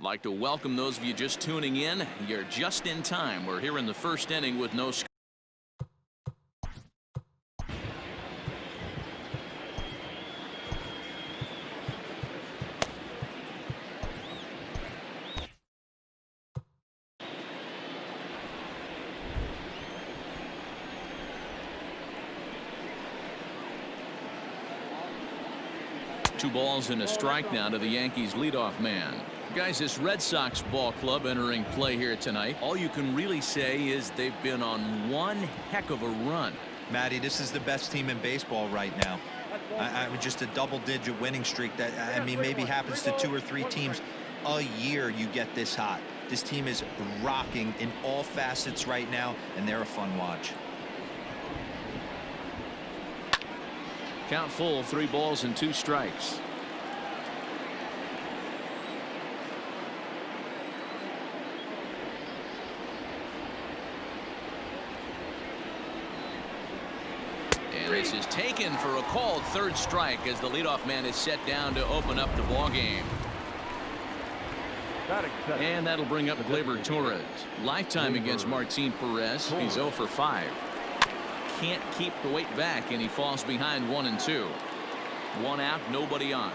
Like to welcome those of you just tuning in. You're just in time. We're here in the first inning with no score. Two balls and a strike now to the Yankees leadoff man. Guys, this Red Sox ball club entering play here tonight. All you can really say is they've been on one heck of a run. Matty, this is the best team in baseball right now. Just a double-digit winning streak that, I mean, maybe happens to 2 or 3 teams a year. You get this hot. This team is rocking in all facets right now, and they're a fun watch. Count full, 3 balls and 2 strikes. And this is taken for a called third strike as the leadoff man is set down to open up the ball game. And that'll bring up Gleyber Torres. Lifetime against Martin Perez. He's 0 for 5. Can't keep the weight back, and he falls behind 1 and 2. 1 out, nobody on.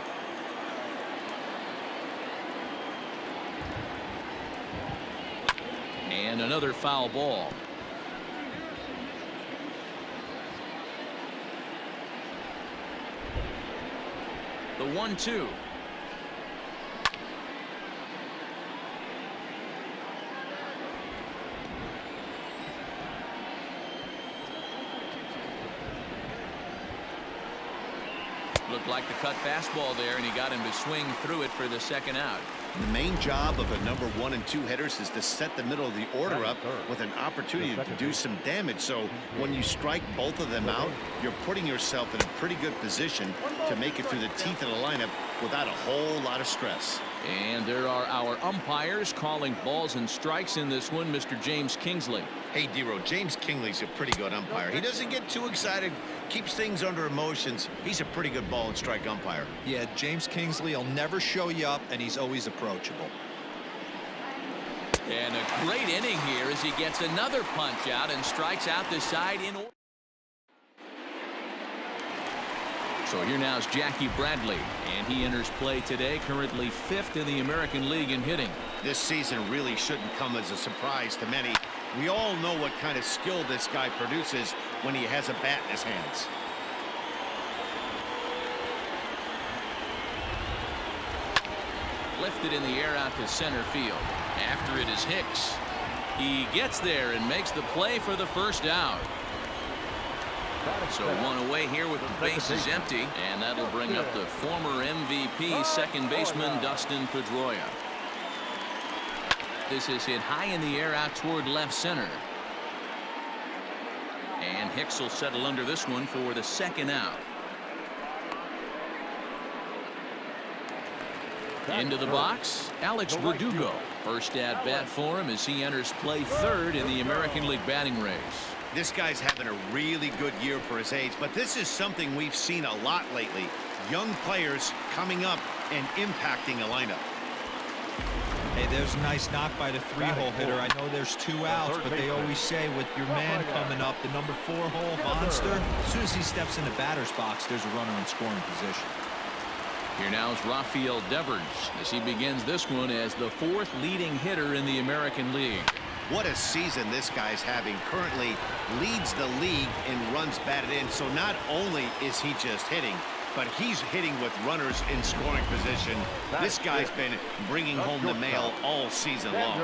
And another foul ball. The 1-2. Looked like the cut fastball there, and he got him to swing through it for the second out. The main job of a number 1 and 2 hitters is to set the middle of the order up with an opportunity to do some damage. So when you strike both of them out, you're putting yourself in a pretty good position to make it through the teeth of the lineup without a whole lot of stress. And there are our umpires calling balls and strikes in this one. Mr. James Kingsley. Hey, D-Row, James Kingley's a pretty good umpire. He doesn't get too excited, keeps things under emotions. He's a pretty good ball and strike umpire. Yeah, James Kingsley will never show you up, and he's always approachable. And a great inning here as he gets another punch out and strikes out the side in order. So here now is Jackie Bradley, and he enters play today, currently 5th in the American League in hitting. This season really shouldn't come as a surprise to many. We all know what kind of skill this guy produces when he has a bat in his hands. Lifted in the air out to center field. After it is Hicks. He gets there and makes the play for the first out. So 1 away here with the bases empty, and that'll bring up the former MVP second baseman Dustin Pedroia. This is hit high in the air out toward left center. And Hicks will settle under this one for the second out. Into the box, Alex Verdugo. First at bat for him as he enters play 3rd in the American League batting race. This guy's having a really good year for his age, but this is something we've seen a lot lately. Young players coming up and impacting a lineup. Hey, there's a nice knock by the 3-hole hitter. I know there's 2 outs, but they always say with your man coming up, the number 4-hole monster, as soon as he steps in the batter's box, there's a runner in scoring position. Here now is Rafael Devers as he begins this one as the 4th leading hitter in the American League. What a season this guy's having. Currently leads the league in runs batted in. So not only is he just hitting, but he's hitting with runners in scoring position. This guy's been bringing home the mail all season long.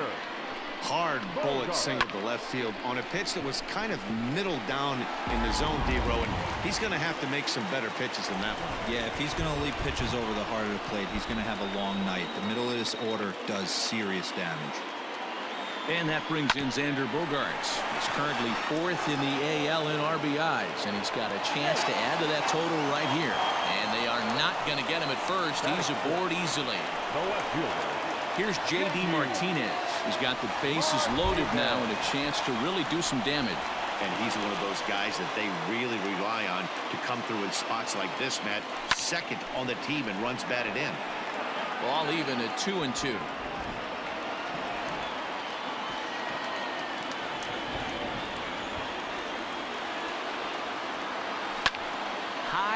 Hard bullet single to left field on a pitch that was kind of middle down in the zone, D-Row, and he's going to have to make some better pitches than that one. Yeah, if he's going to leave pitches over the heart of the plate, he's going to have a long night. The middle of this order does serious damage. And that brings in Xander Bogaerts. He's currently 4th in the AL in RBIs, and he's got a chance to add to that total right here. And they are not going to get him at first. He's aboard easily. Here's J.D. Martinez. He's got the bases loaded now and a chance to really do some damage. And he's one of those guys that they really rely on to come through in spots like this, Matt. 2nd on the team and runs batted in. Ball even at 2-2.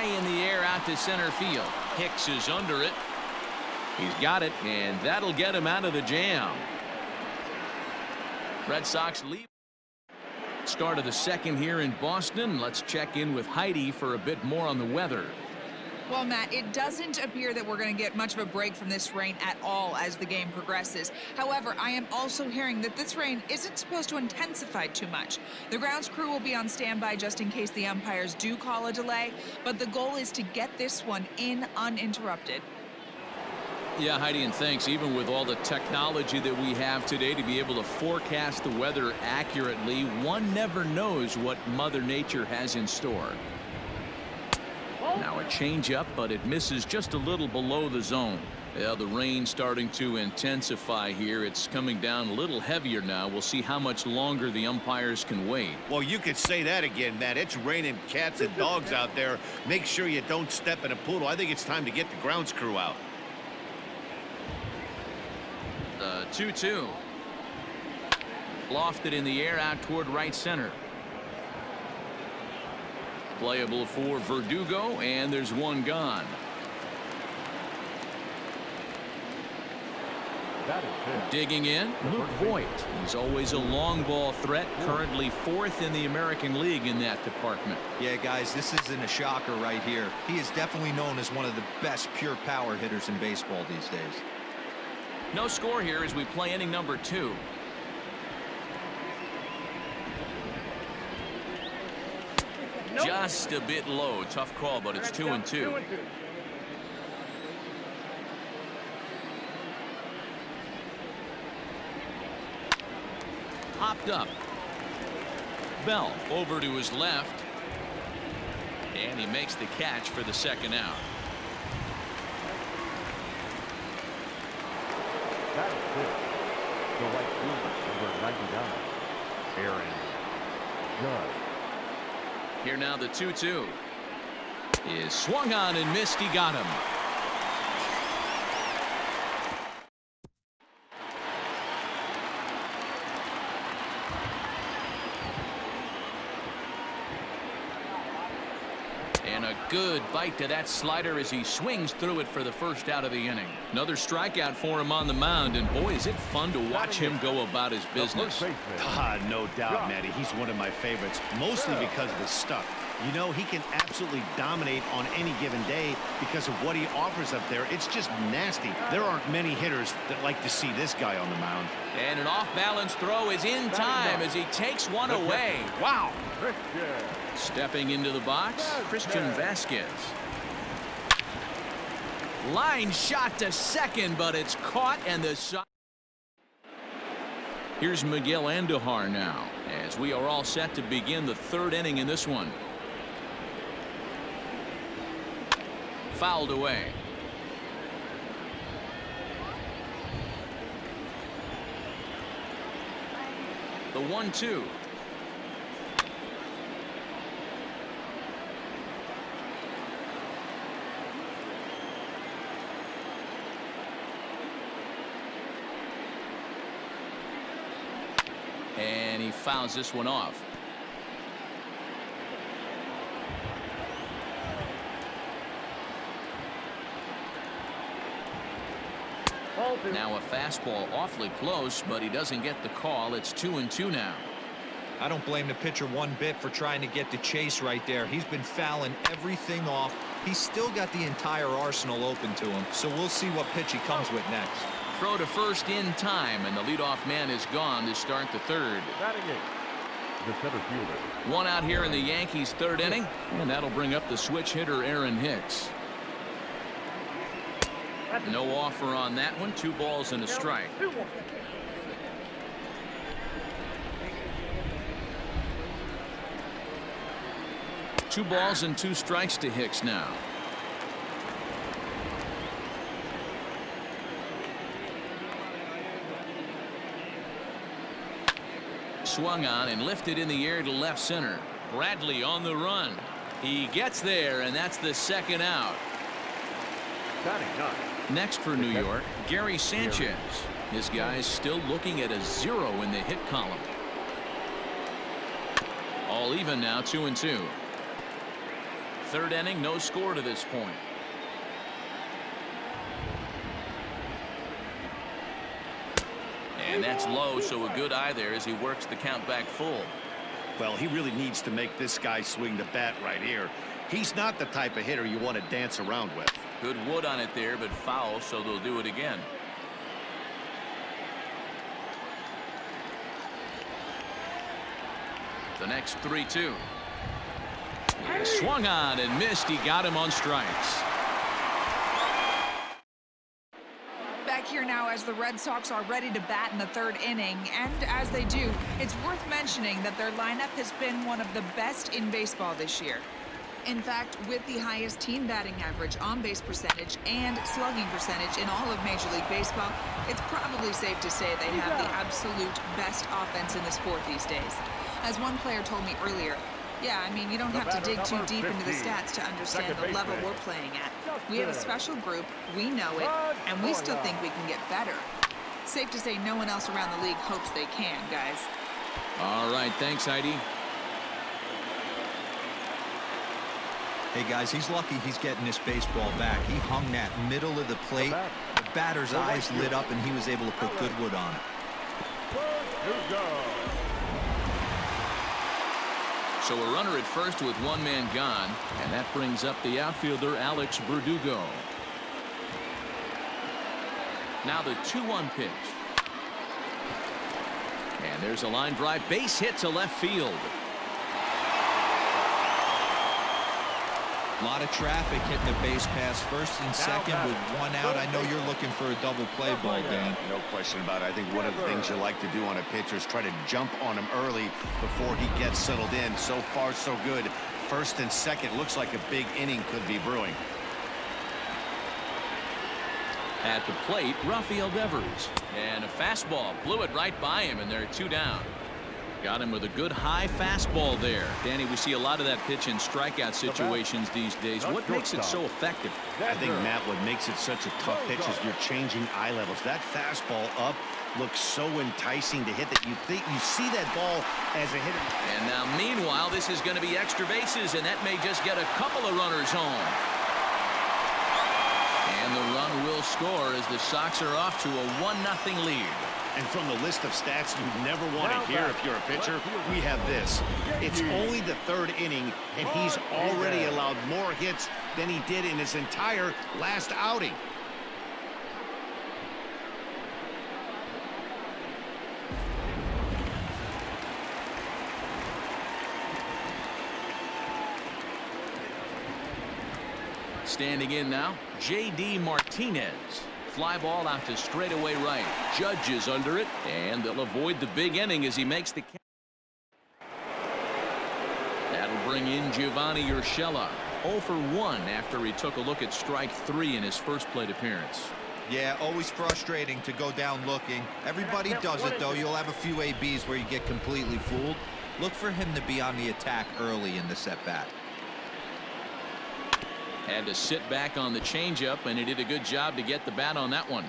high in the air out to center field. Hicks is under it. He's got it, and that'll get him out of the jam. Red Sox lead. Start of the second here in Boston. Let's check in with Heidi for a bit more on the weather. Well, Matt, it doesn't appear that we're going to get much of a break from this rain at all as the game progresses. However, I am also hearing that this rain isn't supposed to intensify too much. The grounds crew will be on standby just in case the umpires do call a delay, but the goal is to get this one in uninterrupted. Yeah, Heidi, and thanks. Even with all the technology that we have today to be able to forecast the weather accurately, one never knows what Mother Nature has in store. Now a changeup, but it misses just a little below the zone. Yeah, the rain starting to intensify here. It's coming down a little heavier now. We'll see how much longer the umpires can wait. Well, you could say that again, Matt. It's raining cats and dogs out there. Make sure you don't step in a poodle. I think it's time to get the grounds crew out. 2-2. Lofted in the air out toward right center. Playable for Verdugo, and there's one gone. Digging in, Luke Voigt. He's always a long ball threat, currently 4th in the American League in that department. Yeah, guys, this isn't a shocker right here. He is definitely known as one of the best pure power hitters in baseball these days. No score here as we play inning number 2. Just a bit low. Tough call, but it's 2-2. Hopped up. Bell over to his left. And he makes the catch for the second out. That is good. The right fielder, number 99, Aaron Judge. Here now the 2-2 is swung on and missed. He got him. And a good bite to that slider as he swings through it for the first out of the inning. Another strikeout for him on the mound, and boy, is it fun to watch him go about his business. No doubt, Matty. He's one of my favorites, mostly because of his stuff. You know, he can absolutely dominate on any given day because of what he offers up there. It's just nasty. There aren't many hitters that like to see this guy on the mound. And an off-balance throw is in time as he takes one away. Wow. Stepping into the box, Christian Vasquez. Line shot to second, but it's caught, and the shot. Here's Miguel Andujar now, as we are all set to begin the 3rd inning in this one. Fouled away. The 1-2. And he fouls this one off. Now a fastball awfully close, but he doesn't get the call. It's 2-2 now. I don't blame the pitcher one bit for trying to get the chase right there. He's been fouling everything off. He's still got the entire arsenal open to him, so we'll see what pitch he comes with next. Throw to first in time, and the leadoff man is gone to start the 3rd. The center fielder. One out here in the Yankees' 3rd inning, and that'll bring up the switch hitter Aaron Hicks. No offer on that one. 2 balls and a strike. Two balls and 2 strikes to Hicks now. Swung on and lifted in the air to left center. Bradley on the run. He gets there, and that's the 2nd out. Next for New York, Gary Sanchez. His guy's still looking at a 0 in the hit column. All even now, 2-2. third inning, no score to this point. And that's low, so a good eye there as he works the count back full. Well, he really needs to make this guy swing the bat right here. He's not the type of hitter you want to dance around with. Good wood on it there, but foul, so they'll do it again. The next 3-2. He swung on and missed. He got him on strikes. Back here now as the Red Sox are ready to bat in the third inning, and as they do, it's worth mentioning that their lineup has been one of the best in baseball this year. In fact, with the highest team batting average, on-base percentage, and slugging percentage in all of Major League Baseball, it's probably safe to say they have the absolute best offense in the sport these days. As one player told me earlier, yeah, I mean, you don't have to dig too deep into the stats to understand the level we're playing at. We have a special group, we know it, and we still think we can get better. Safe to say no one else around the league hopes they can, guys. All right, thanks, Heidi. Hey, guys, he's lucky he's getting this baseball back. He hung that middle of the plate. The batter's eyes lit up, and he was able to put good wood on it. So a runner at first with one man gone, and that brings up the outfielder Alex Verdugo. Now the 2-1 pitch. And there's a line drive, base hit to left field. A lot of traffic hitting the base pass first and second with one out. I know you're looking for a double play ball, Dan. No question about it. I think one of the things you like to do on a pitcher is try to jump on him early before he gets settled in. So far, so good. First and second, looks like a big inning could be brewing. At the plate, Rafael Devers. And a fastball blew it right by him, and they're 2 down. Got him with a good high fastball there. Danny, we see a lot of that pitch in strikeout situations these days. What makes it so effective? I think, Matt, what makes it such a tough pitch is you're changing eye levels. That fastball up looks so enticing to hit that you think you see that ball as a hitter. And now, meanwhile, this is going to be extra bases, and that may just get a couple of runners home. And the run will score as the Sox are off to a 1-0 lead. And from the list of stats you never want to hear if you're a pitcher, we have this. It's only the third inning, and he's already allowed more hits than he did in his entire last outing. Standing in now, J.D. Martinez. Fly ball out to straightaway right. Judge is under it, and they'll avoid the big inning as he makes the catch. That'll bring in Giovanni Urshela. 0 for 1 after he took a look at strike 3 in his first plate appearance. Yeah, always frustrating to go down looking. Everybody does it, though. You'll have a few ABs where you get completely fooled. Look for him to be on the attack early in the set-bat. Had to sit back on the changeup, and he did a good job to get the bat on that one.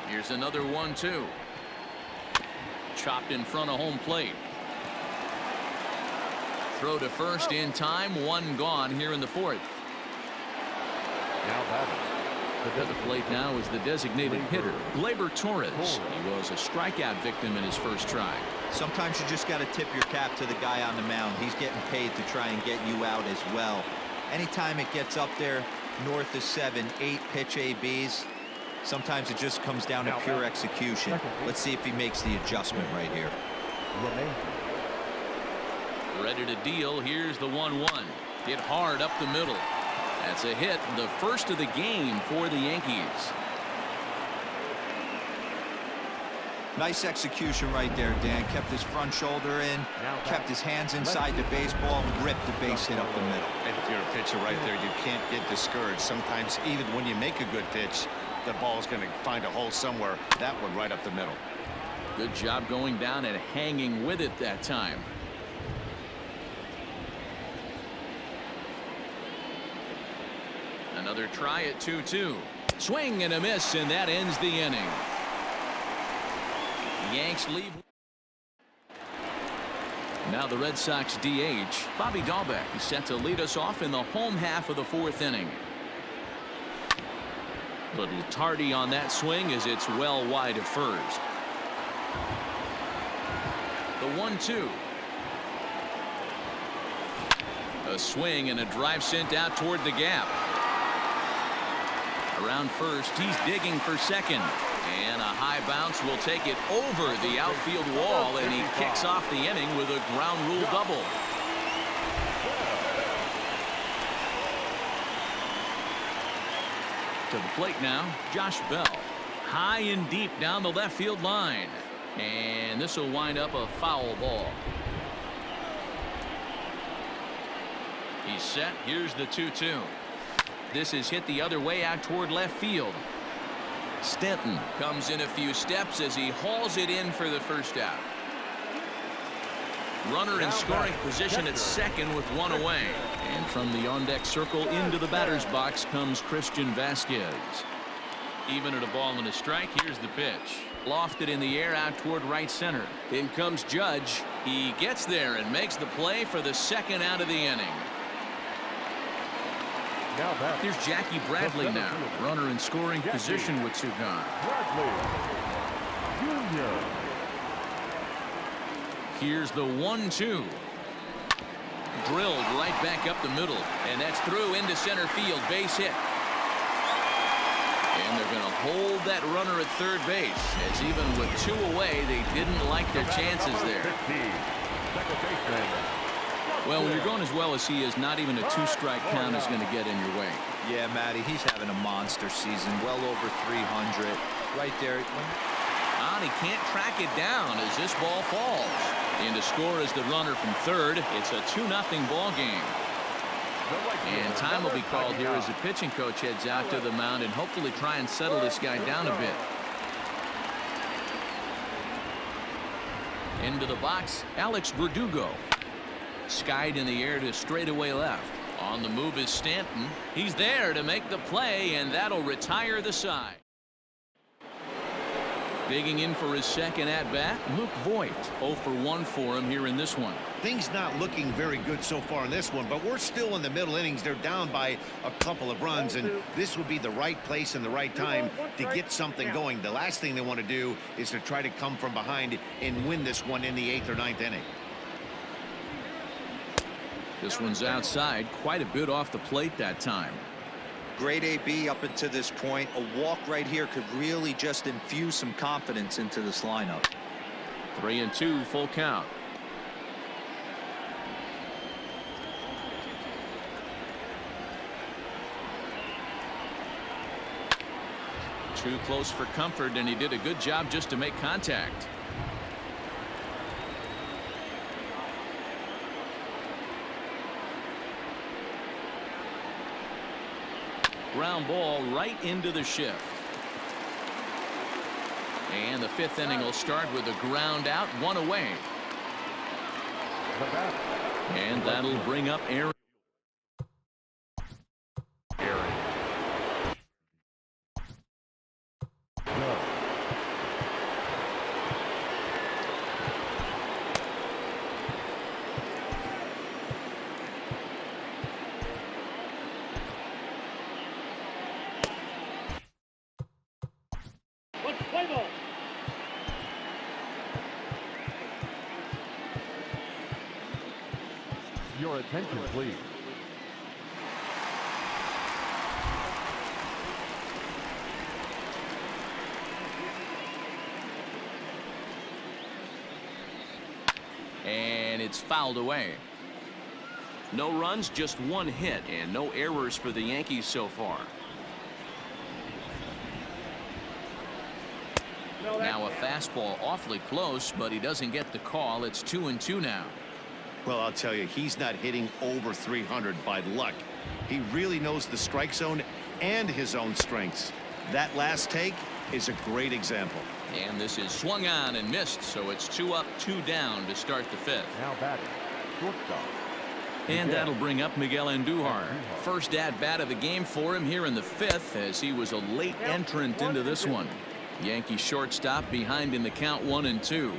Here's another 1-2. Chopped in front of home plate. Throw to first in time. 1 gone here in the 4th. Now batting. At the plate now is the designated hitter, Gleyber Torres. He was a strikeout victim in his first try. Sometimes you just got to tip your cap to the guy on the mound. He's getting paid to try and get you out as well. Anytime it gets up there north of 7, 8 pitch ABs, sometimes it just comes down to pure execution. Let's see if he makes the adjustment right here. Ready to deal. Here's the 1-1. Hit hard up the middle. That's a hit, the first of the game for the Yankees. Nice execution right there, Dan. Kept his front shoulder in, kept his hands inside the baseball, and ripped the base hit up the middle. And if you're a pitcher right there, you can't get discouraged. Sometimes even when you make a good pitch, the ball's going to find a hole somewhere. That one right up the middle. Good job going down and hanging with it that time. Another try at 2-2. Swing and a miss, and that ends the inning. The Yanks leave. Now the Red Sox DH, Bobby Dahlbeck, is set to lead us off in the home half of the 4th inning. Little tardy on that swing as it's well wide of first. The 1-2. A swing and a drive sent out toward the gap. Around first, he's digging for second. And a high bounce will take it over the outfield wall, and he kicks off the inning with a ground rule double. To the plate now, Josh Bell. High and deep down the left field line. And this will wind up a foul ball. He's set. Here's the 2-2. This is hit the other way out toward left field. Stanton comes in a few steps as he hauls it in for the first out. Runner in scoring position at second with one away. And from the on-deck circle into the batter's box comes Christian Vasquez. Even at a ball and a strike, here's the pitch. Lofted in the air out toward right center. In comes Judge. He gets there and makes the play for the second out of the inning. Here's Jackie Bradley now. Runner in scoring position with two gone. Here's the 1-2. Drilled right back up the middle. And that's through into center field. Base hit. And they're going to hold that runner at third base, as even with two away, they didn't like their chances there. Well, when you're going as well as he is, not even a two-strike count is going to get in your way. Yeah, Matty, he's having a monster season, well over 300. Right there. He can't track it down as this ball falls. In to score is the runner from third. It's a 2-0 ball game. And time will be called here as the pitching coach heads out to the mound and hopefully try and settle this guy down a bit. Into the box, Alex Verdugo. Skied in the air to straightaway left. On the move is Stanton. He's there to make the play, and that'll retire the side. Digging in for his second at-bat, Luke Voigt. 0 for 1 for him here in this one. Things not looking very good so far in this one, but we're still in the middle innings. They're down by a couple of runs, and this would be the right place and the right time to get something going. The last thing they want to do is to try to come from behind and win this one in the 8th or 9th inning. This one's outside, quite a bit off the plate that time. Great AB up until this point. A walk right here could really just infuse some confidence into this lineup. 3-2, full count. Too close for comfort, and he did a good job just to make contact. Ground ball right into the shift. And the 5th inning will start with a ground out, one away. And that'll bring up Aaron. Your attention, please. And it's fouled away. No runs, just one hit, and no errors for the Yankees so far. Now a fastball awfully close, but he doesn't get the call. It's 2-2 now. Well, I'll tell you, he's not hitting over 300 by luck. He really knows the strike zone and his own strengths. That last take is a great example. And this is swung on and missed, so it's 2 up, 2 down to start the 5th. Now batting, shortstop. And that'll bring up Miguel Andujar. First at-bat of the game for him here in the 5th, as he was a late entrant into this one. Yankee shortstop behind in the count 1-2.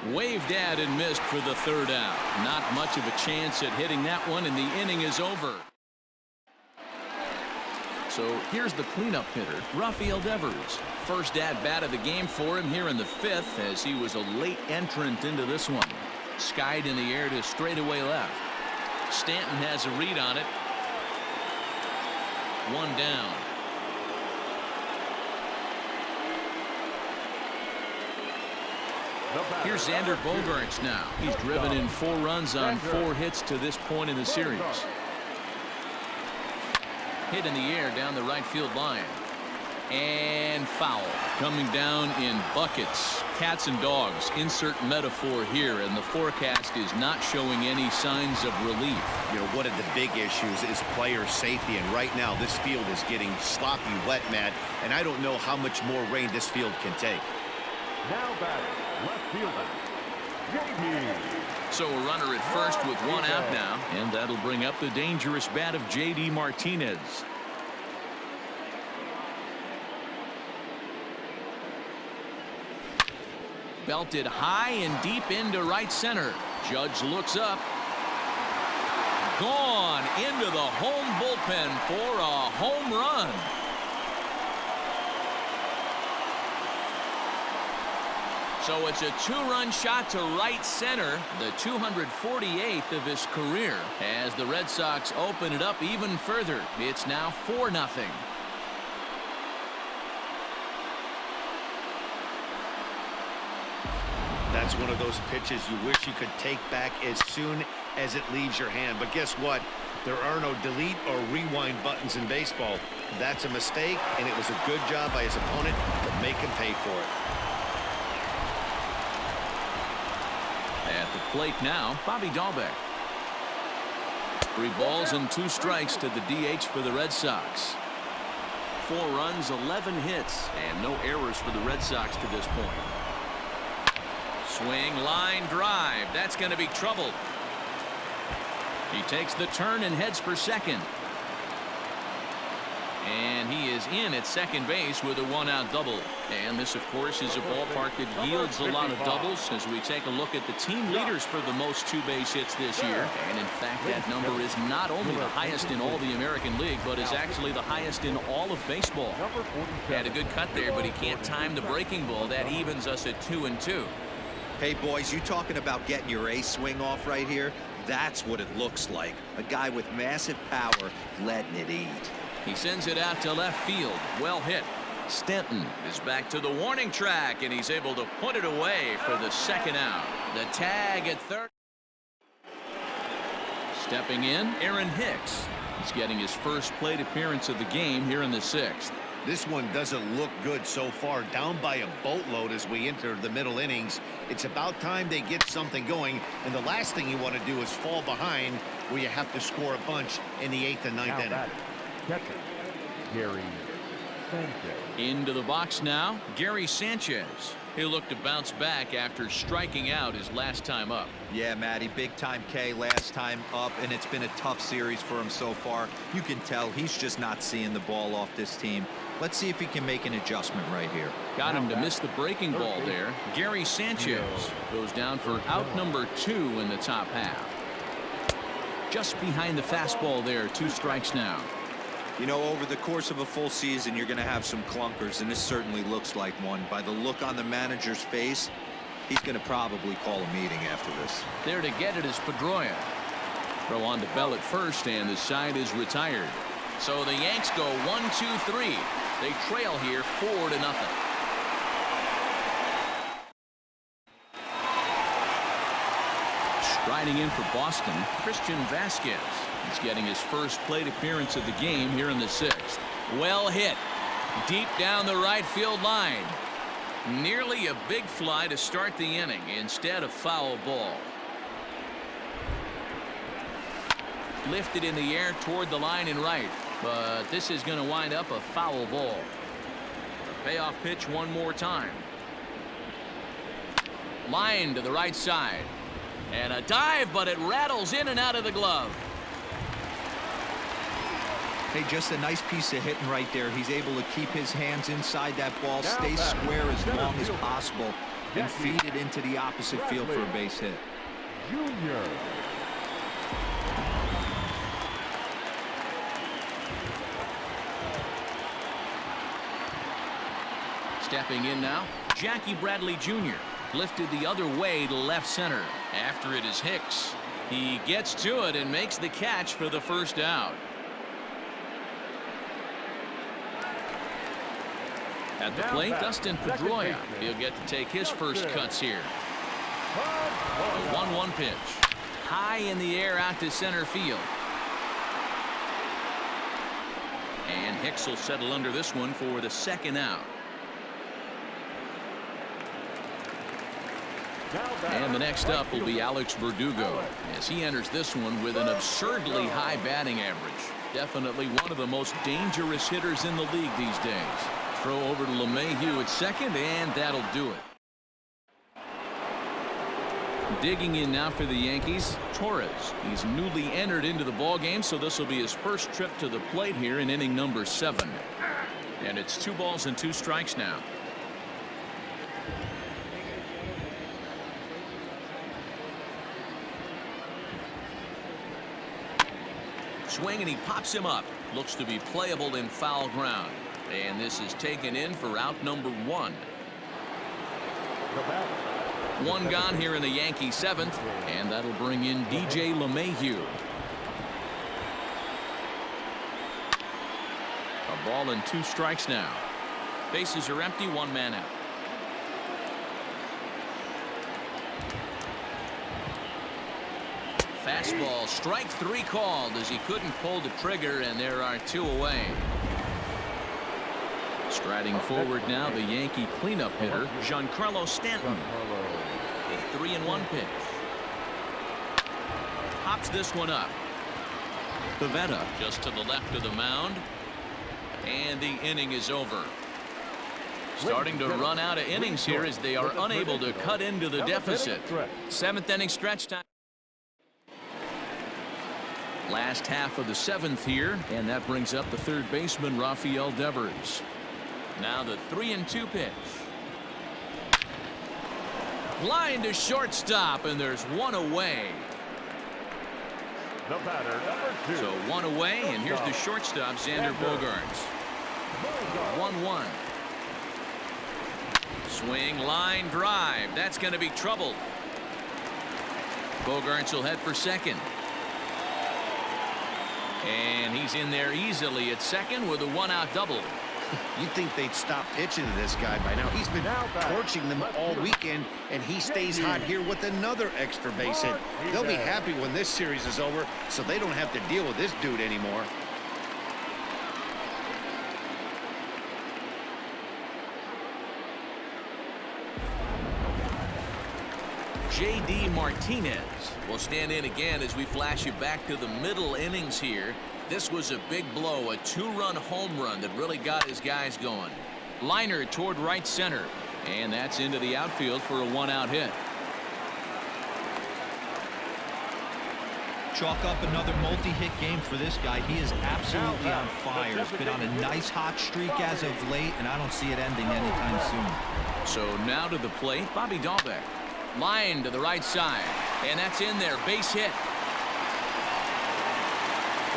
Waved at and missed for the third out. Not much of a chance at hitting that one, and the inning is over. So here's the cleanup hitter, Rafael Devers. First at bat of the game for him here in the fifth, as he was a late entrant into this one. Skied in the air to straightaway left. Stanton has a read on it. One down. Here's Xander Bogaerts now. He's driven in 4 runs on 4 hits to this point in the series. Hit in the air down the right field line. And foul. Coming down in buckets. Cats and dogs. Insert metaphor here, and the forecast is not showing any signs of relief. You know, one of the big issues is player safety, and right now this field is getting sloppy wet, Matt, and I don't know how much more rain this field can take. Now batting, left fielder, JD. So a runner at first with 1 out now, and that'll bring up the dangerous bat of J.D. Martinez. Belted high and deep into right center. Judge looks up. Gone into the home bullpen for a home run. So it's a 2-run shot to right center, the 248th of his career, as the Red Sox open it up even further. It's now 4-0. That's one of those pitches you wish you could take back as soon as it leaves your hand. But guess what? There are no delete or rewind buttons in baseball. That's a mistake, and it was a good job by his opponent to make him pay for it. At the plate now, Bobby Dahlbeck. 3 balls and 2 strikes to the DH for the Red Sox. 4 runs, 11 hits, and no errors for the Red Sox to this point. Swing, line drive. That's going to be trouble. He takes the turn and heads for second. And he is in at second base with a 1-out double. And this, of course, is a ballpark that yields a lot of doubles as we take a look at the team leaders for the most 2 base hits this year. And in fact, that number is not only the highest in all the American League, but is actually the highest in all of baseball. Had a good cut there, but he can't time the breaking ball. That evens us at 2-2. Hey, boys, you talking about getting your ace swing off right here? That's what it looks like. A guy with massive power letting it eat. He sends it out to left field. Well hit. Stanton is back to the warning track, and he's able to put it away for the 2nd out. The tag at third. Stepping in, Aaron Hicks. He's getting his first plate appearance of the game here in the 6th. This one doesn't look good so far, down by a boatload as we enter the middle innings. It's about time they get something going, and the last thing you want to do is fall behind where you have to score a bunch in the 8th and 9th inning. Catcher, Gary Sanchez. Into the box now, Gary Sanchez. He'll look to bounce back after striking out his last time up. Yeah, Matty, big time K last time up, and it's been a tough series for him so far. You can tell he's just not seeing the ball off this team. Let's see if he can make an adjustment right here. Got him to miss the breaking ball there. Gary Sanchez goes down for out number 2 in the top half. Just behind the fastball there, 2 strikes now. You know, over the course of a full season, you're going to have some clunkers, and this certainly looks like one. By the look on the manager's face, he's going to probably call a meeting after this. There to get it is Pedroia. Throw on to Bell at first, and the side is retired. So the Yanks go 1-2-3. They trail here 4-0. Striding in for Boston, Christian Vasquez. He's getting his first plate appearance of the game here in the 6th. Well hit. Deep down the right field line. Nearly a big fly to start the inning. Instead, a foul ball. Lifted in the air toward the line and right. But this is going to wind up a foul ball. A payoff pitch one more time. Line to the right side. And a dive, but it rattles in and out of the glove. Hey, just a nice piece of hitting right there. He's able to keep his hands inside that ball, stay square as long as possible. and feed it into the opposite field for a base hit. Junior. Stepping in now, Jackie Bradley Jr. lifted the other way to left center. After it is Hicks. He gets to it and makes the catch for the first out. At the plate, Dustin Pedroia. He'll get to take his first cuts here. A 1-1 pitch. High in the air out to center field. And Hicks will settle under this one for the second out. And the next up will be Alex Verdugo as he enters this one with an absurdly high batting average. Definitely one of the most dangerous hitters in the league these days. Throw over to LeMahieu at second, and that'll do it. Digging in now for the Yankees, Torres. He's newly entered into the ballgame, so this will be his first trip to the plate here in inning number 7. And it's 2 balls and 2 strikes now. Swing, and he pops him up. Looks to be playable in foul ground. And this is taken in for out number 1. 1 gone here in the Yankee 7th, and that'll bring in DJ LeMahieu. A ball and 2 strikes now. Bases are empty, 1 man out. Fastball, strike 3 called as he couldn't pull the trigger, and there are 2 away. Striding forward now, the Yankee cleanup hitter, Giancarlo Stanton. A 3-1 pitch. Pops this one up. Pivetta just to the left of the mound. And the inning is over. Starting to run out of innings here as they are unable to cut into the deficit. 7th inning stretch time. Last half of the 7th here, and that brings up the third baseman, Rafael Devers. Now the 3-2 pitch. Line to shortstop, and there's 1 away. The batter, number 2. So 1 away, and here's the shortstop, Xander Bogaerts. 1-1. Swing, line, drive. That's going to be trouble. Bogaerts will head for second. And he's in there easily at second with a 1-out double. You'd think they'd stop pitching to this guy by now. He's been torching them all weekend, and he stays hot here with another extra base hit. They'll be happy when this series is over, so they don't have to deal with this dude anymore. J.D. Martinez will stand in again as we flash you back to the middle innings here. This was a big blow, a 2-run home run that really got his guys going. Liner toward right center, and that's into the outfield for a 1-out hit. Chalk up another multi-hit game for this guy. He is absolutely on fire. He's been on a nice hot streak as of late, and I don't see it ending anytime soon. So now to the plate, Bobby Dahlbeck. Line to the right side, and that's in there. Base hit.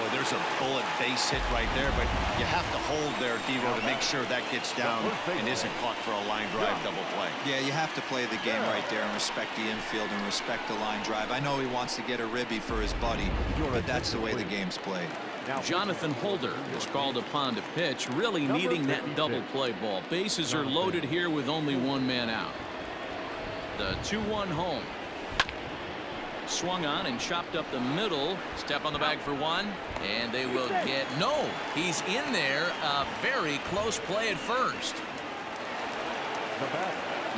Boy, there's a bullet base hit right there, but you have to hold there, Devo, to make sure that gets down and isn't caught for a line drive double play. Yeah, you have to play the game right there and respect the infield and respect the line drive. I know he wants to get a ribby for his buddy, but that's the way the game's played. Jonathan Holder is called upon to pitch, really needing that double play ball. Bases are loaded here with only 1 man out. The 2-1 home. Swung on and chopped up the middle. Step on the bag for 1, and they will get no. He's in there. A very close play at first.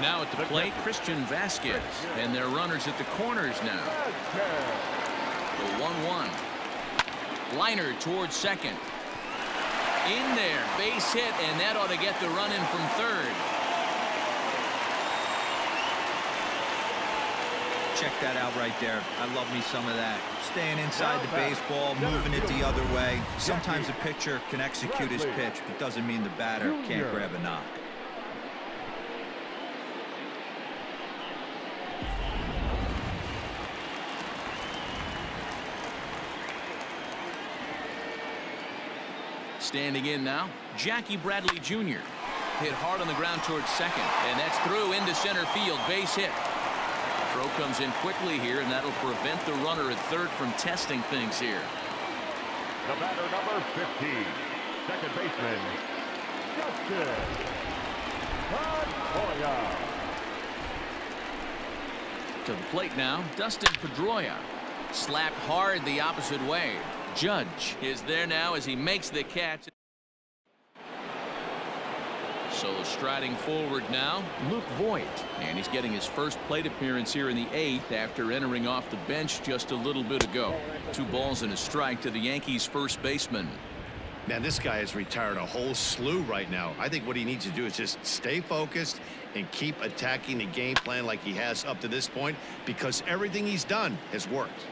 Now at the plate, Christian Vasquez, and their runners at the corners now. The 1-1. Liner towards second. In there, base hit, and that ought to get the run in from third. Check that out right there. I love me some of that. Staying inside the baseball, moving it the other way. Sometimes a pitcher can execute his pitch, but doesn't mean the batter can't grab a knock. Standing in now, Jackie Bradley Jr. Hit hard on the ground towards second, and that's through into center field. Base hit. Throw comes in quickly here, and that'll prevent the runner at third from testing things here. The batter, number 15, second baseman, Dustin Pedroia. To the plate now, Dustin Pedroia. Slapped hard the opposite way. Judge is there now as he makes the catch. So striding forward now, Luke Voigt, and he's getting his first plate appearance here in the 8th after entering off the bench just a little bit ago. 2 balls and a strike to the Yankees first baseman. Man, this guy has retired a whole slew right now. I think what he needs to do is just stay focused and keep attacking the game plan like he has up to this point, because everything he's done has worked.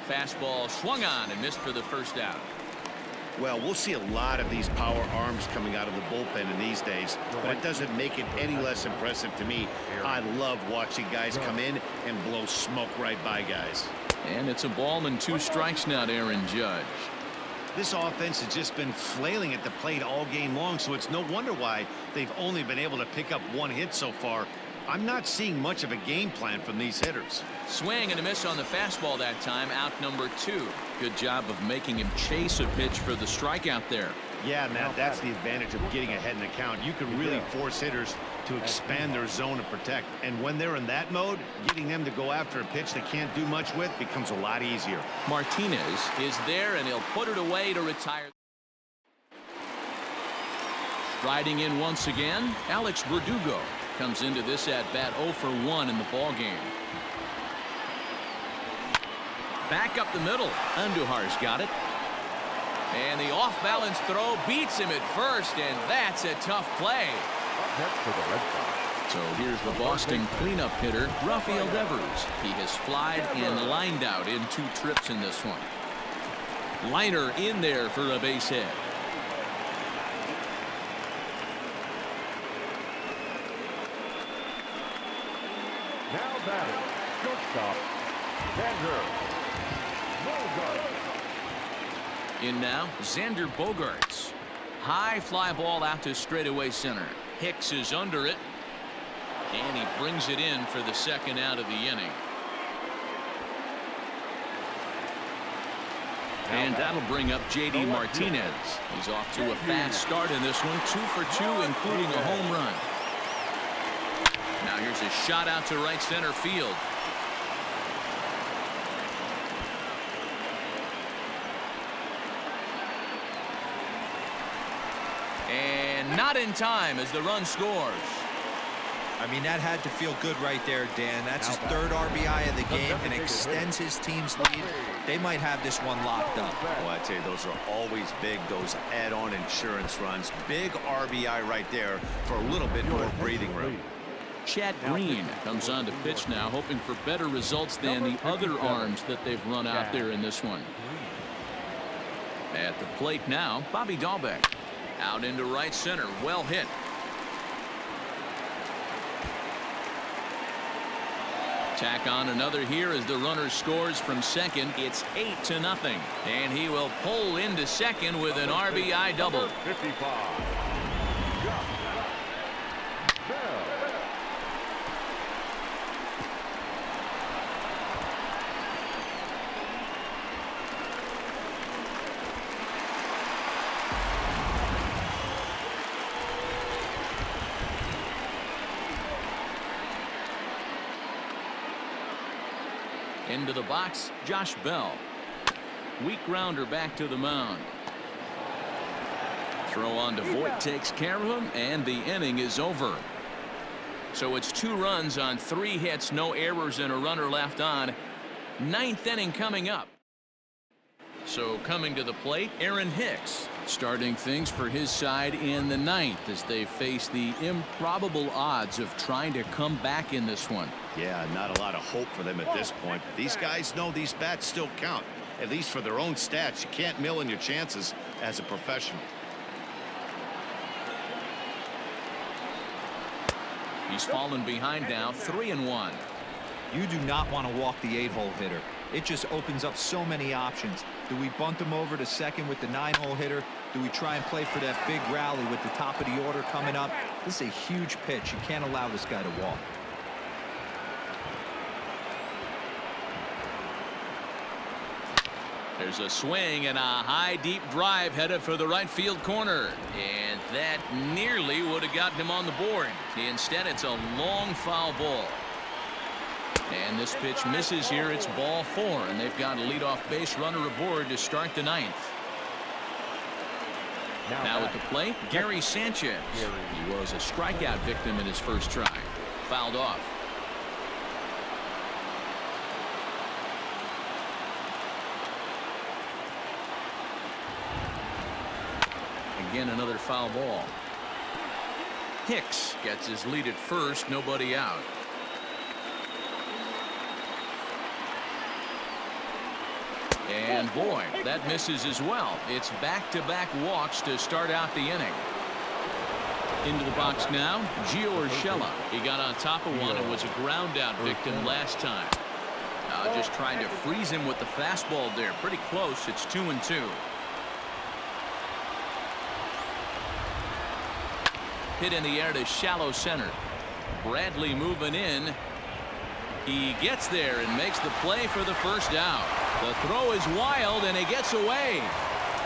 Fastball swung on and missed for the first out. Well, we'll see a lot of these power arms coming out of the bullpen in these days, but it doesn't make it any less impressive to me. I love watching guys come in and blow smoke right by guys. And it's a ball and 2 strikes now to Aaron Judge. This offense has just been flailing at the plate all game long, so it's no wonder why they've only been able to pick up 1 hit so far. I'm not seeing much of a game plan from these hitters. Swing and a miss on the fastball that time, out number 2. Good job of making him chase a pitch for the strikeout there. Yeah, Matt, that's the advantage of getting ahead in the count. You can really force hitters to expand their zone and protect. And when they're in that mode, getting them to go after a pitch they can't do much with becomes a lot easier. Martinez is there, and he'll put it away to retire. Riding in once again, Alex Verdugo comes into this at bat 0 for 1 in the ball game. Back up the middle. Andujar's got it. And the off-balance throw beats him at first, and that's a tough play. So here's the Boston cleanup hitter, Rafael Devers. He has flied and lined out in 2 trips in this one. Liner in there for a base hit. Now batting, shortstop, Xander Bogaerts. In now, Xander Bogaerts. High fly ball out to straightaway center. Hicks is under it, and he brings it in for the second out of the inning. And that'll bring up J.D. Martinez. He's off to a fast start in this one, 2 for 2, including a home run. Now here's a shot out to right center field. And not in time as the run scores. I mean, that had to feel good right there, Dan. That's his 3rd RBI of the game and extends his team's lead. They might have this one locked up. Well, I tell you, those are always big, those add-on insurance runs. Big RBI right there for a little bit more breathing room. Chad Green comes on to pitch now, hoping for better results than the other arms that they've run out there in this one. At the plate now, Bobby Dahlbeck. Out into right center. Well hit. Tack on another here as the runner scores from second. It's 8-0. And he will pull into second with an RBI double. 55. Into the box, Josh Bell. Weak grounder back to the mound. Throw on to Voigt takes care of him, and the inning is over. So it's 2 runs on 3 hits, no errors, and a runner left on. 9th inning coming up. So coming to the plate, Aaron Hicks, starting things for his side in the 9th as they face the improbable odds of trying to come back in this one. Yeah, not a lot of hope for them at this point. But these guys know these bats still count, at least for their own stats. You can't mill in your chances as a professional. He's fallen behind now, 3-1. You do not want to walk the 8-hole hitter. It just opens up so many options. Do we bunt him over to second with the 9-hole hitter? Do we try and play for that big rally with the top of the order coming up? This is a huge pitch. You can't allow this guy to walk. There's a swing and a high deep drive headed for the right field corner, and that nearly would have gotten him on the board. Instead, it's a long foul ball. And this pitch misses here. It's ball 4, and they've got a leadoff base runner aboard to start the 9th. Now at the plate, Gary Sanchez. He was a strikeout victim in his first try. Fouled off. Again, another foul ball. Hicks gets his lead at first, nobody out. And boy, that misses as well. It's back-to-back walks to start out the inning. Into the box now, Gio Urshela. He got on top of one and was a ground-out victim last time. Just trying to freeze him with the fastball there. Pretty close. It's 2-2. Hit in the air to shallow center. Bradley moving in. He gets there and makes the play for the first out. The throw is wild, and he gets away.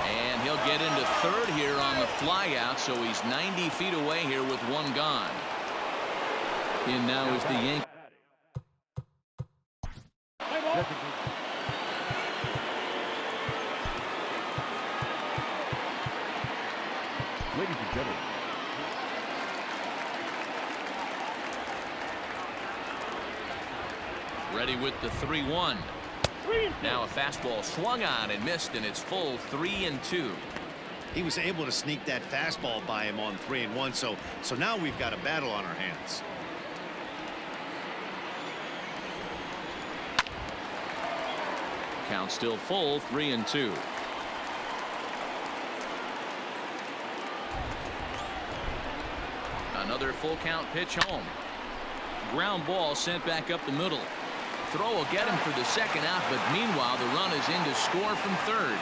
And he'll get into third here on the fly out, so he's 90 feet away here with one gone. In now is the Yankees. Ladies and gentlemen, ready with the 3-1. Now a fastball swung on and missed, and it's full 3-2. He was able to sneak that fastball by him on 3-1, so now we've got a battle on our hands. Count still full, 3-2. Another full count pitch home. Ground ball sent back up the middle. Throw will get him for the second out, but meanwhile the run is in to score from third.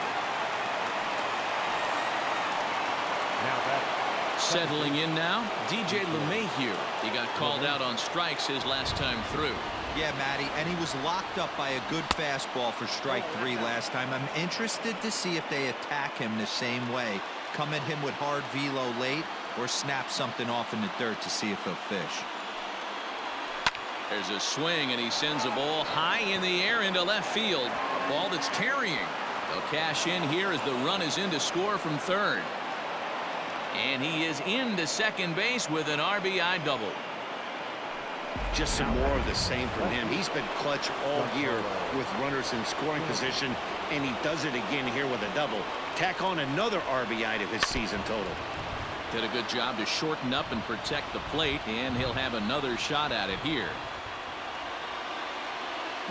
Settling in now, DJ LeMahieu. He got called out on strikes his last time through. Yeah, Matty, and he was locked up by a good fastball for strike 3 last time. I'm interested to see if they attack him the same way. Come at him with hard velo late or snap something off in the dirt to see if he'll fish. There's a swing, and he sends a ball high in the air into left field. A ball that's carrying. They'll cash in here as the run is in to score from third. And he is into second base with an RBI double. Just some more of the same from him. He's been clutch all year with runners in scoring position, and he does it again here with a double. Tack on another RBI to his season total. Did a good job to shorten up and protect the plate, and he'll have another shot at it here.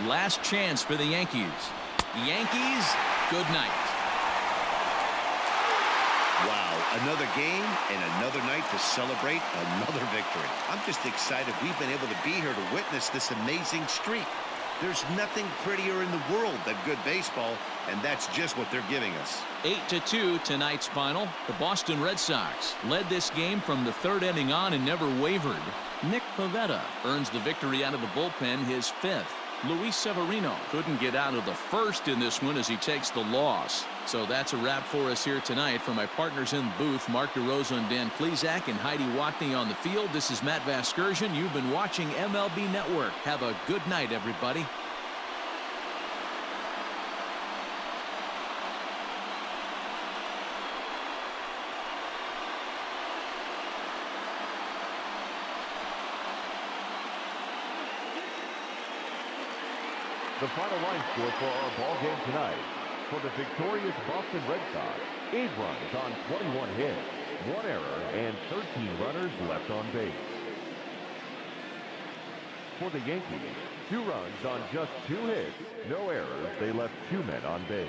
Last chance for the Yankees. Yankees, good night. Wow, another game and another night to celebrate another victory. I'm just excited we've been able to be here to witness this amazing streak. There's nothing prettier in the world than good baseball, and that's just what they're giving us. 8-2 tonight's final. The Boston Red Sox led this game from the third inning on and never wavered. Nick Pivetta earns the victory out of the bullpen, his 5th. Luis Severino couldn't get out of the first in this one as he takes the loss. So that's a wrap for us here tonight. For my partners in the booth, Mark DeRosa and Dan Plesac, and Heidi Watney on the field, this is Matt Vasgersian. You've been watching MLB Network. Have a good night, everybody. the final line score for our ball game tonight. For the victorious Boston Red Sox, 8 runs on 21 hits, 1 error, and 13 runners left on base. For the Yankees, 2 runs on just 2 hits, no errors, they left 2 men on base.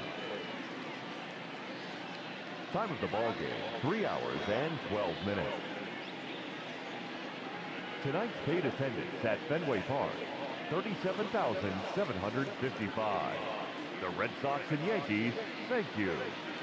Time of the ball game, 3 hours and 12 minutes. Tonight's paid attendance at Fenway Park, 37,755. The Red Sox and Yankees, thank you.